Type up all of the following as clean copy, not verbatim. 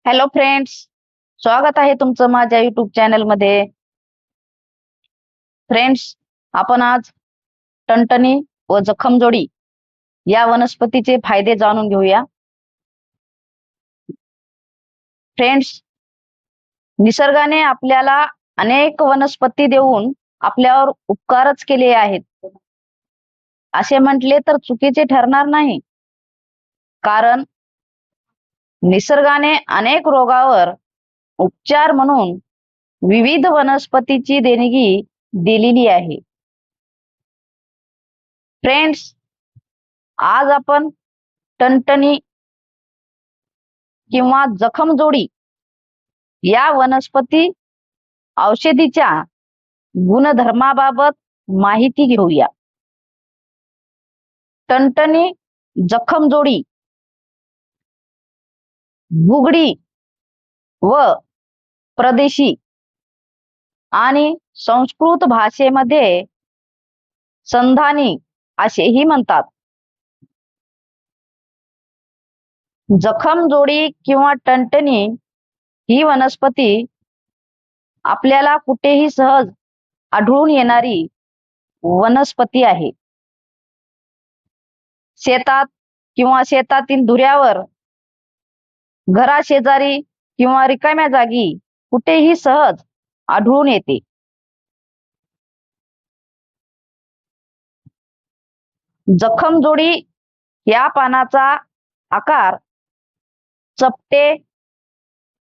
Hello friends, स्वागत आहे तुमचं माझ्या युट्यूब चॅनल मध्ये। फ्रेंड्स, आपण आज टणटणी व जखमजोडी या वनस्पतीचे फायदे जाणून घेऊया। फ्रेंड्स, निसर्गाने आपल्याला अनेक वनस्पती देऊन आपल्यावर उपकारच केले आहेत असे म्हटले तर चुकीचे ठरणार नाही, कारण निसर्गाने अनेक रोगावर उपचार म्हणून विविध वनस्पतीची देणगी दिलेली आहे। फ्रेंड्स, आज आपण टणटणी किंवा जखमजोडी या वनस्पती औषधीच्या गुणधर्माबाबत माहिती घेऊया। टणटणी जखमजोडी बुगडी व प्रदेशी आणि संस्कृत भाषेमध्ये संधानी असेही म्हणतात। जखमजोडी किंवा टणटणी ही वनस्पती आपल्याला कुठेही सहज आढळून येणारी वनस्पती आहे। शेतात किंवा शेतातील धुऱ्यावर, घराशेजारी किंवा रिकाम्या जागी कुठेही सहज आढळून येते। जखमजोडी या पानाचा आकार चपटे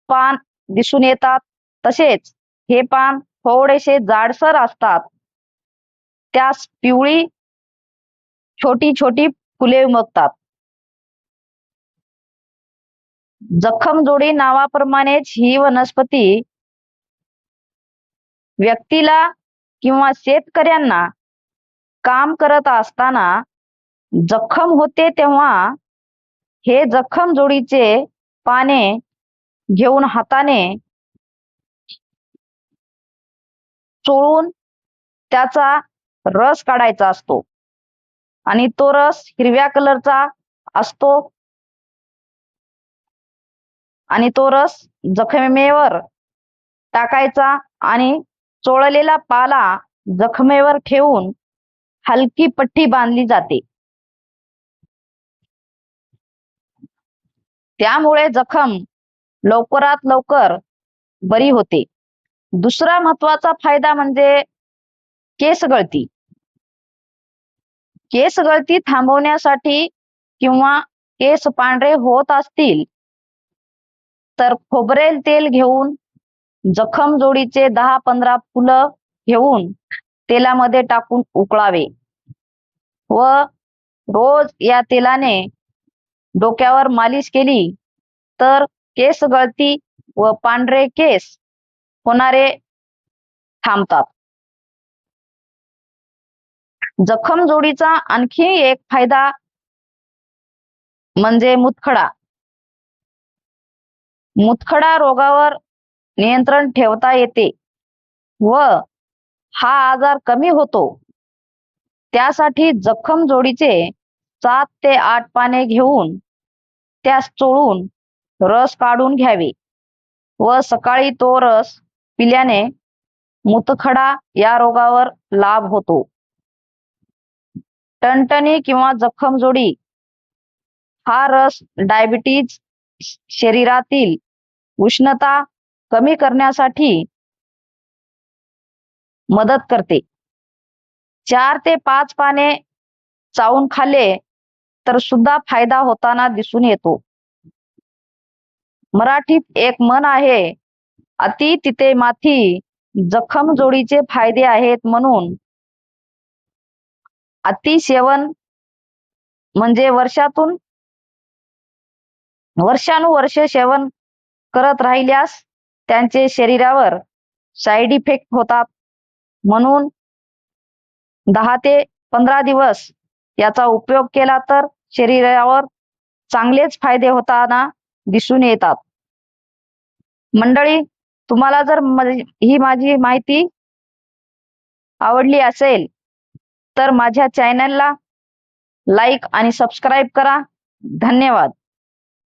पान दिसून येतात, तसेच हे पान थोडेसे जाडसर असतात। त्यास पिवळी छोटी छोटी फुले उमटतात। जखमजोडी नावाप्रमाणेच ही वनस्पती व्यक्तीला किंवा शेतकऱ्यांना काम करत असताना जखम होते तेव्हा हे जखमजोडीचे पाने घेऊन हाताने चोळून त्याचा रस काढायचा असतो आणि तो रस हिरव्या कलरचा असतो आणि तो रस जखमेवर टाकायचा आणि चोळलेला पाला जखमेवर ठेवून हलकी पट्टी बांधली जाते। त्यामुळे जखम लवकरात लवकर बरी होते। दुसरा महत्त्वाचा फायदा म्हणजे केस गळती। केस गळती थांबवण्यासाठी किंवा केस पांढरे होत असतील तर खोबरेल तेल घेऊन जखमजोडीचे 10-15 फुलं घेऊन तेलामध्ये टाकून उकळावे व रोज या तेलाने डोक्यावर मालिश केली तर केस गळती व पांढरे केस होणारे थांबतात। जखमजोडीचा आणखी एक फायदा म्हणजे मुतखडा। मुतखडा रोगावर नियंत्रण ठेवता येते व हा आजार कमी होतो। त्यासाठी जखमजोडीचे 7 ते 8 पाने घेऊन त्यास चोळून रस काढून घ्यावे व सकाळी तो रस पिल्याने मुतखडा या रोगावर लाभ होतो। टणटणी किंवा जखमजोडी हा रस डायबिटीज, शरीरातील उष्णता कमी करण्यासाठी मदत करते। 4 ते 5 पाने चावून खाल्ले तर सुद्धा फायदा होताना दिसून येतो। मराठीत एक म्हण आहे, अति तिथे माथी। जखमजोडीचे फायदे आहेत म्हणून अति सेवन म्हणजे वर्षानुवर्ष सेवन करत राहिल्यास त्यांचे शरीरावर साइड इफेक्ट होतात। म्हणून 10 ते 15 दिवस याचा उपयोग केला तर शरीरावर चांगलेच फायदे होताना दिसून येतात। मंडळी, तुम्हाला जर ही माझी माहिती आवडली असेल तर माझ्या चॅनलला लाईक आणि सबस्क्राईब करा। धन्यवाद।